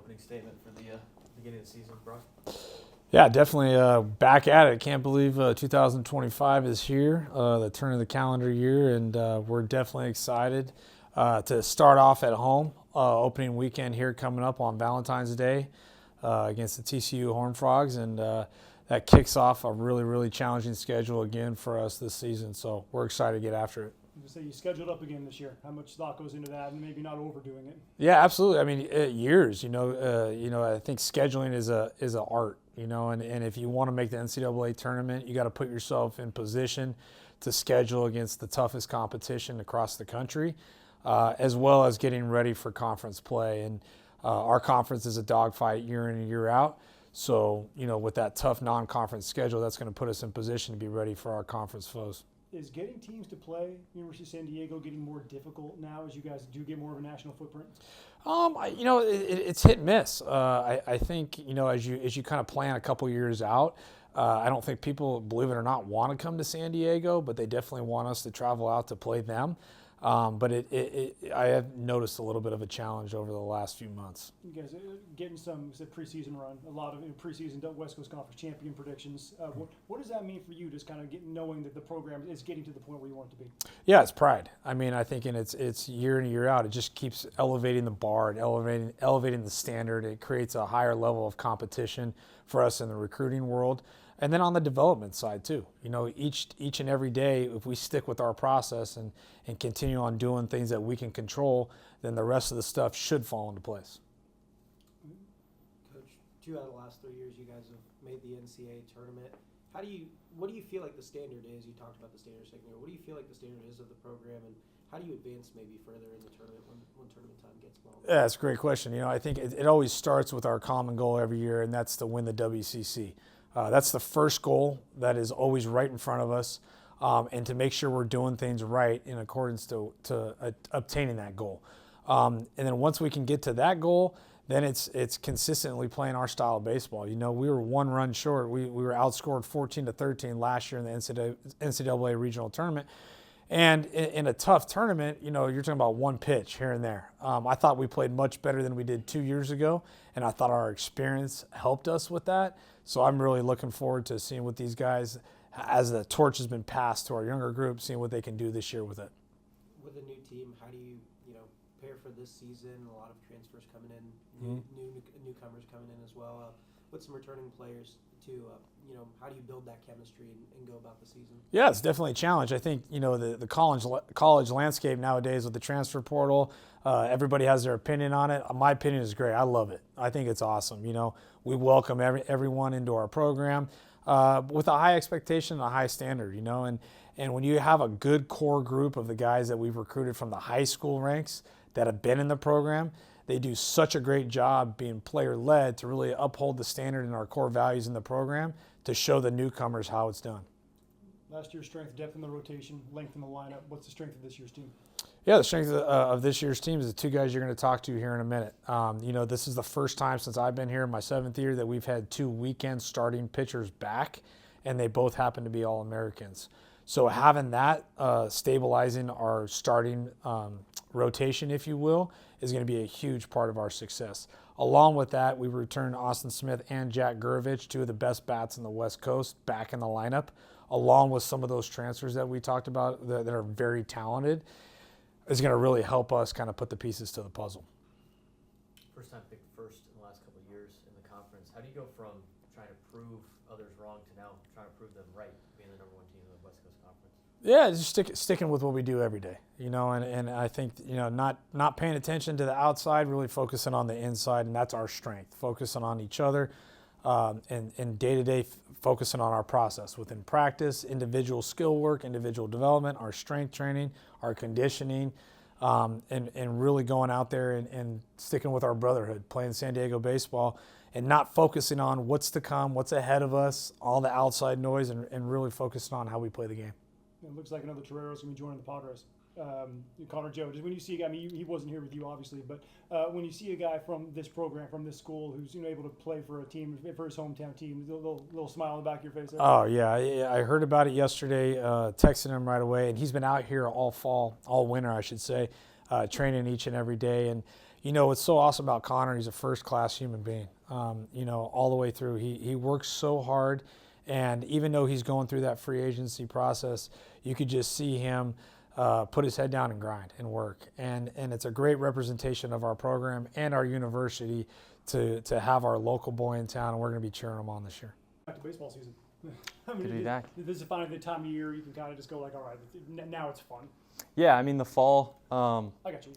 opening statement for the beginning of the season, Brock? Yeah, definitely back at it. Can't believe 2025 is here, the turn of the calendar year, and we're definitely excited to start off at home. Opening weekend here coming up on Valentine's Day against the TCU Horned Frogs, and that kicks off a really, really challenging schedule again for us this season. So we're excited to get after it. So you scheduled up again this year. How much thought goes into that, and maybe not overdoing it? Yeah, absolutely. I mean, years. I think scheduling is a art. And if you want to make the NCAA tournament, you got to put yourself in position to schedule against the toughest competition across the country, as well as getting ready for conference play. And our conference is a dogfight year in and year out. So, with that tough non-conference schedule, that's going to put us in position to be ready for our conference foes. Is getting teams to play University of San Diego getting more difficult now as you guys do get more of a national footprint? It's hit and miss. I think, as you kind of plan a couple years out, I don't think people, believe it or not, want to come to San Diego, but they definitely want us to travel out to play them. But I have noticed a little bit of a challenge over the last few months. You guys are getting some preseason run, a lot of preseason West Coast Conference champion predictions. What does that mean for you, just kind of knowing that the program is getting to the point where you want it to be? Yeah, it's pride. I mean, I think it's year in, year out. It just keeps elevating the bar and elevating the standard. It creates a higher level of competition for us in the recruiting world. And then on the development side too, each and every day, if we stick with our process and continue on doing things that we can control, then the rest of the stuff should fall into place. Coach, 2 out of the last 3 years, you guys have made the NCAA tournament. What do you feel like the standard is? You talked about the standard a second ago. What do you feel like the standard is of the program, and how do you advance maybe further in the tournament when tournament time gets long? Yeah, that's a great question. I think it always starts with our common goal every year, and that's to win the WCC. That's the first goal that is always right in front of us, and to make sure we're doing things right in accordance to obtaining that goal. And then once we can get to that goal, then it's consistently playing our style of baseball. We were 1 run short. We were outscored 14-13 last year in the NCAA regional tournament. And in a tough tournament, you're talking about 1 pitch here and there. I thought we played much better than we did 2 years ago, and I thought our experience helped us with that. So I'm really looking forward to seeing what these guys, as the torch has been passed to our younger group, seeing what they can do this year with it. With a new team, how do you prepare for this season? A lot of transfers coming in, newcomers coming in as well. With some returning players too, how do you build that chemistry and go about the season? Yeah, it's definitely a challenge. I think the college landscape nowadays with the transfer portal, everybody has their opinion on it. My opinion is great. I love it. I think it's awesome. We welcome everyone into our program with a high expectation and a high standard. And when you have a good core group of the guys that we've recruited from the high school ranks that have been in the program, they do such a great job being player-led to really uphold the standard and our core values in the program to show the newcomers how it's done. Last year's strength, depth in the rotation, length in the lineup. What's the strength of this year's team? Yeah, the strength of this year's team is the 2 guys you're going to talk to here in a minute. This is the first time since I've been here in my 7th year that we've had 2 weekend starting pitchers back, and they both happen to be All-Americans. So having that stabilizing our starting rotation, if you will, is going to be a huge part of our success. Along with that, we returned Austin Smith and Jack Gurevich, 2 of the best bats in the West Coast, back in the lineup, along with some of those transfers that we talked about that are very talented. Is going to really help us kind of put the pieces to the puzzle. First time picked first in the last couple of years in the conference. How do you go from trying to prove others wrong to now trying to prove them right, being the #1 team in the West Coast Conference? Yeah, just sticking with what we do every day, and I think, not paying attention to the outside, really focusing on the inside, and that's our strength, focusing on each other, and day-to-day focusing on our process within practice, individual skill work, individual development, our strength training, our conditioning, and really going out there and sticking with our brotherhood, playing San Diego baseball, and not focusing on what's to come, what's ahead of us, all the outside noise, and really focusing on how we play the game. It looks like another Toreros going to be joining the Padres. Connor Joe, just when you see a guy, he wasn't here with you obviously, but when you see a guy from this program, from this school, who's able to play for a team, for his hometown team, a little smile on the back of your face. Oh yeah, I heard about it yesterday. Texted him right away, and he's been out here all fall, all winter, I should say, training each and every day. And You know, what's so awesome about Connor, he's a first-class human being. You know, all the way through. He works so hard, and even though he's going through that free agency process, you could just see him put his head down and grind and work. And it's a great representation of our program and our university to have our local boy in town, and we're going to be cheering him on this year. Back to baseball season. Good to be back. This is finally the time of year you can kind of just go like, all right, now it's fun. Yeah, I mean the fall. I got you.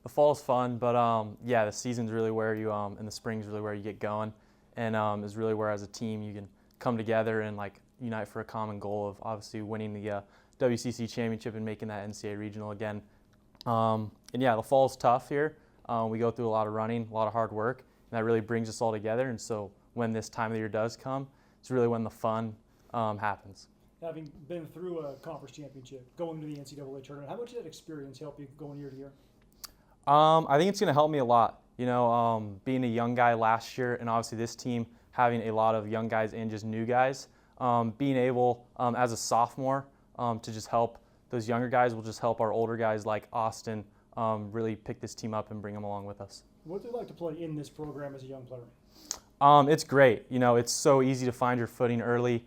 The fall's fun, but yeah, the season's really where you and the spring's really where you get going, and is really where as a team you can come together and like unite for a common goal of obviously winning the WCC championship and making that NCAA regional again. And yeah, the fall's tough here. We go through a lot of running, a lot of hard work, and that really brings us all together. And so when this time of the year does come, it's really when the fun happens. Having been through a conference championship, going to the NCAA tournament, how much did that experience help you going year to year? I think it's going to help me a lot. You know, being a young guy last year, and obviously this team having a lot of young guys and just new guys, being able as a sophomore to just help those younger guys will just help our older guys like Austin really pick this team up and bring them along with us. What's it like to play in this program as a young player? It's great. You know, it's so easy to find your footing early,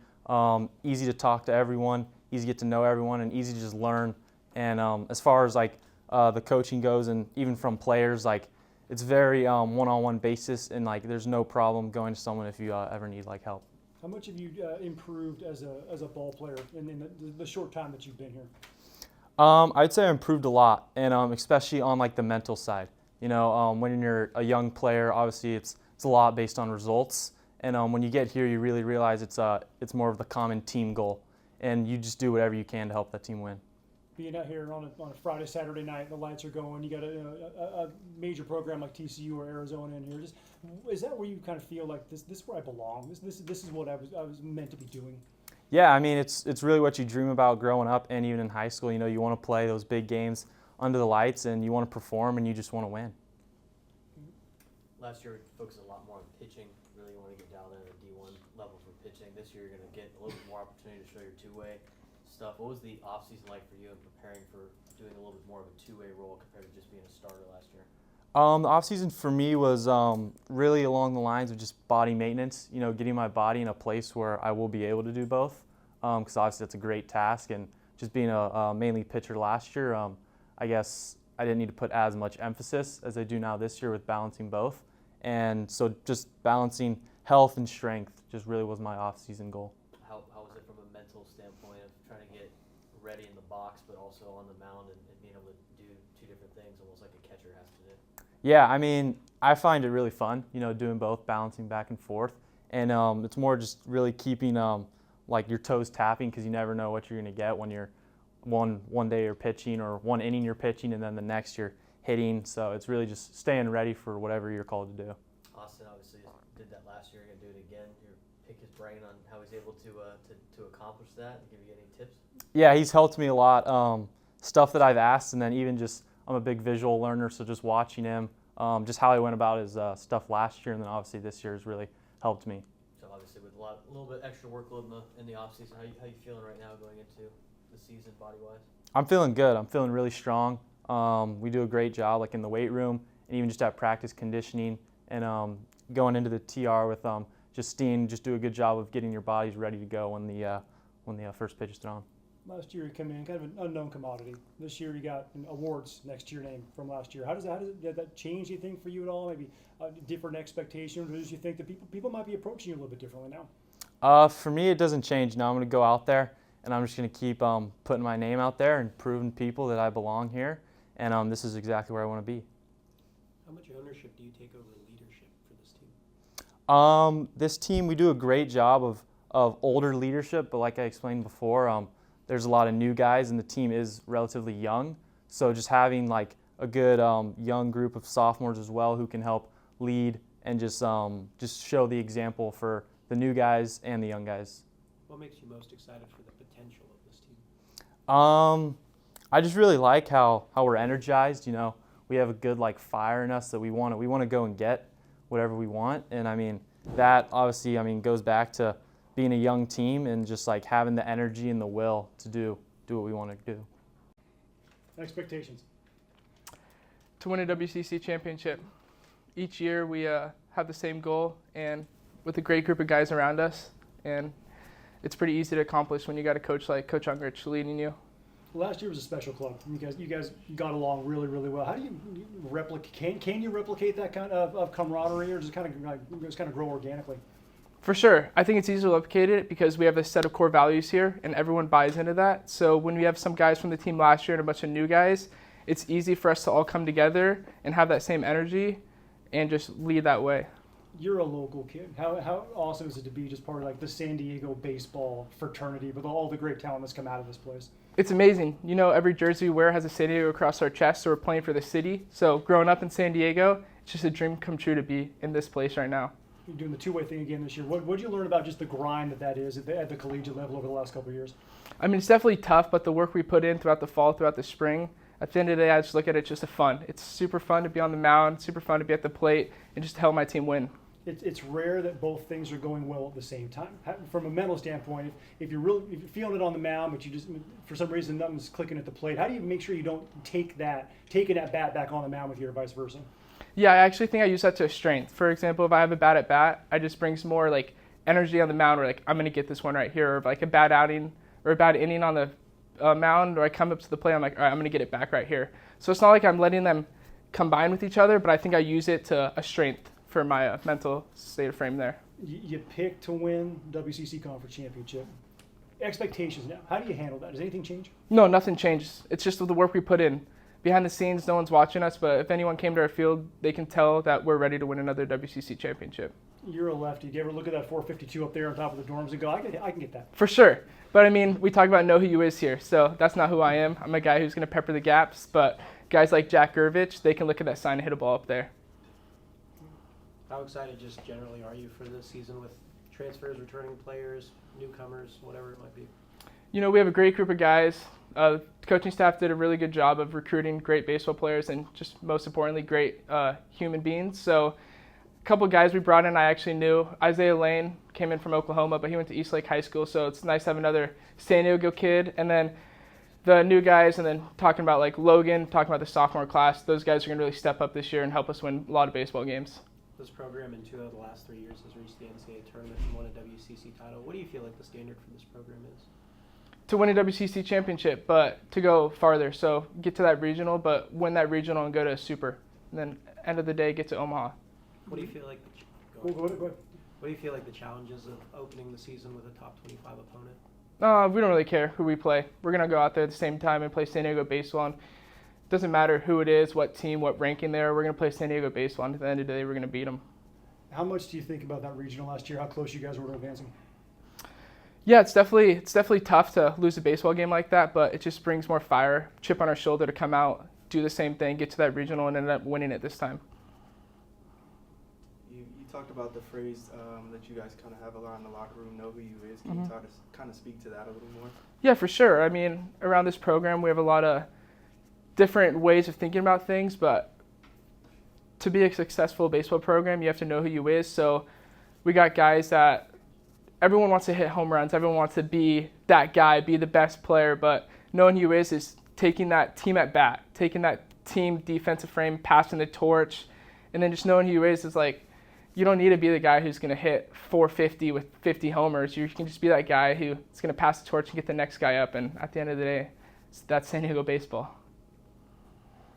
easy to talk to everyone, easy to get to know everyone, and easy to just learn. And as far as like the coaching goes, and even from players, like it's very one-on-one basis, and like there's no problem going to someone if you ever need like help. How much have you improved as a ball player in the short time that you've been here? I'd say I improved a lot, and especially on like the mental side. You know, when you're a young player, obviously it's a lot based on results, and when you get here, you really realize it's more of the common team goal, and you just do whatever you can to help that team win. Being out here on a Friday, Saturday night, the lights are going. You got a major program like TCU or Arizona in here. Is that where you kind of feel like this is where I belong? This is what I was meant to be doing. Yeah, I mean it's really what you dream about growing up, and even in high school. You know, you want to play those big games under the lights, and you want to perform, and you just want to win. Last year we focused a lot more on pitching. Really want to get down there to D1 level for pitching. This year you're going to get a little bit more opportunity to show your two-way stuff. What was the offseason like for you in preparing for doing a little bit more of a two-way role compared to just being a starter last year? The offseason for me was really along the lines of just body maintenance, you know, getting my body in a place where I will be able to do both, because obviously that's a great task. And just being a mainly pitcher last year, I guess I didn't need to put as much emphasis as I do now this year with balancing both. And so just balancing health and strength just really was my off-season goal. How was it from a mental standpoint of trying to get ready in the box but also on the mound and being able to do two different things almost like a catcher has to do? Yeah, I mean, I find it really fun, you know, doing both, balancing back and forth. And it's more just really keeping like your toes tapping, because you never know what you're going to get when you're one day you're pitching, or one inning you're pitching, and then the next you're hitting. So it's really just staying ready for whatever you're called to do. Austin obviously did that last year. You're going to do it again. Pick his brain on how he's able to accomplish that, and give you any tips? Yeah, he's helped me a lot. Stuff that I've asked, and then even just I'm a big visual learner, so just watching him, just how he went about his stuff last year, and then obviously this year has really helped me. So obviously with a little bit extra workload in the off season, how you feeling right now going into the season body wise? I'm feeling good. I'm feeling really strong. We do a great job like in the weight room, and even just at practice conditioning, and going into the TR with Justine, just do a good job of getting your bodies ready to go when the first pitch is thrown. Last year you came in kind of an unknown commodity. This year you got awards next to your name from last year. Did that change anything for you at all? Maybe different expectations, or did you think that people might be approaching you a little bit differently now? For me, it doesn't change. Now I'm going to go out there, and I'm just going to keep putting my name out there and proving people that I belong here, and this is exactly where I want to be. How much ownership do you take over leadership for this team? This team, we do a great job of older leadership, but like I explained before, there's a lot of new guys, and the team is relatively young. So just having like a good young group of sophomores as well who can help lead and just show the example for the new guys and the young guys. What makes you most excited for the potential of this team? I just really like how we're energized. You know, we have a good like fire in us that we want to go and get whatever we want, and I mean that obviously goes back to being a young team and just like having the energy and the will to do what we want to do. Expectations. To win a WCC championship. Each year we have the same goal, and with a great group of guys around us, and it's pretty easy to accomplish when you got a coach like Coach Ungricht leading you. Last year was a special club. You guys got along really, really well. How do you replicate? Can you replicate that kind of camaraderie, or just kind of grow organically? For sure. I think it's easy to replicate it because we have a set of core values here, and everyone buys into that. So when we have some guys from the team last year and a bunch of new guys, it's easy for us to all come together and have that same energy and just lead that way. You're a local kid. How awesome is it to be just part of like the San Diego baseball fraternity with all the great talent that's come out of this place? It's amazing. You know, every jersey we wear has a San Diego across our chest, so we're playing for the city. So growing up in San Diego, it's just a dream come true to be in this place right now. You're doing the two-way thing again this year. What did you learn about just the grind that is at the collegiate level over the last couple of years? I mean, it's definitely tough, but the work we put in throughout the fall, throughout the spring, at the end of the day, I just look at it just as fun. It's super fun to be on the mound, super fun to be at the plate, and just to help my team win. It's rare that both things are going well at the same time. From a mental standpoint, if you're feeling it on the mound, but you just for some reason nothing's clicking at the plate, how do you make sure you don't taking that bat back on the mound with you, or vice versa? Yeah, I actually think I use that to a strength. For example, if I have a bad at bat, I just brings more like energy on the mound, where like I'm gonna get this one right here, or like a bad outing or a bad inning on the mound, or I come up to the plate, I'm like, all right, I'm gonna get it back right here. So it's not like I'm letting them combine with each other, but I think I use it to a strength for my mental state of frame there. You picked to win WCC Conference Championship. Expectations now, how do you handle that? Does anything change? No, nothing changes. It's just the work we put in. Behind the scenes, no one's watching us, but if anyone came to our field, they can tell that we're ready to win another WCC championship. You're a lefty. Do you ever look at that 452 up there on top of the dorms and go, I can get that? For sure. But I mean, we talk about know who you is here, so that's not who I am. I'm a guy who's going to pepper the gaps, but guys like Jack Gervich, they can look at that sign and hit a ball up there. How excited just generally are you for this season with transfers, returning players, newcomers, whatever it might be? You know, we have a great group of guys. The coaching staff did a really good job of recruiting great baseball players and just most importantly, great human beings. So a couple of guys we brought in I actually knew. Isaiah Lane came in from Oklahoma, but he went to Eastlake High School, so it's nice to have another San Diego kid. And then the new guys, and then talking about like Logan, talking about the sophomore class, those guys are going to really step up this year and help us win a lot of baseball games. This program in 2 of the last 3 years has reached the NCAA tournament and won a WCC title. What do you feel like the standard for this program is? To win a WCC championship, but to go farther. So get to that regional, but win that regional and go to a super. And then end of the day, get to Omaha. What do you feel like? Go ahead. What do you feel like the challenges of opening the season with a top 25 opponent? We don't really care who we play. We're going to go out there at the same time and play San Diego baseball. And it doesn't matter who it is, what team, what ranking they are. We're going to play San Diego baseball. And at the end of the day, we're going to beat them. How much do you think about that regional last year? How close you guys were to advancing? Yeah, it's definitely tough to lose a baseball game like that, but it just brings more fire, chip on our shoulder to come out, do the same thing, get to that regional, and end up winning it this time. You talked about the phrase that you guys kind of have a lot in the locker room, know who you is. Can you kind of speak to that a little more? Yeah, for sure. I mean, around this program, we have a lot of different ways of thinking about things, but to be a successful baseball program, you have to know who you is. So we got guys that everyone wants to hit home runs. Everyone wants to be that guy, be the best player, but knowing who you is taking that team at bat, taking that team defensive frame, passing the torch, and then just knowing who you is like, you don't need to be the guy who's going to hit 450 with 50 homers. You can just be that guy who's going to pass the torch and get the next guy up, and at the end of the day, that's San Diego baseball.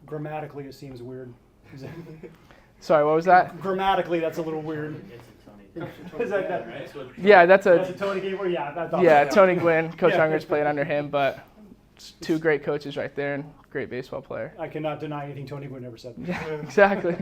Grammatically, it seems weird. Sorry, what was that? Grammatically, that's a little weird. Is that Yeah, that's a Tony game? Tony Gwynn, Coach Ungricht played under him, but two great coaches right there and great baseball player. I cannot deny anything Tony Gwynn ever said. Yeah, exactly.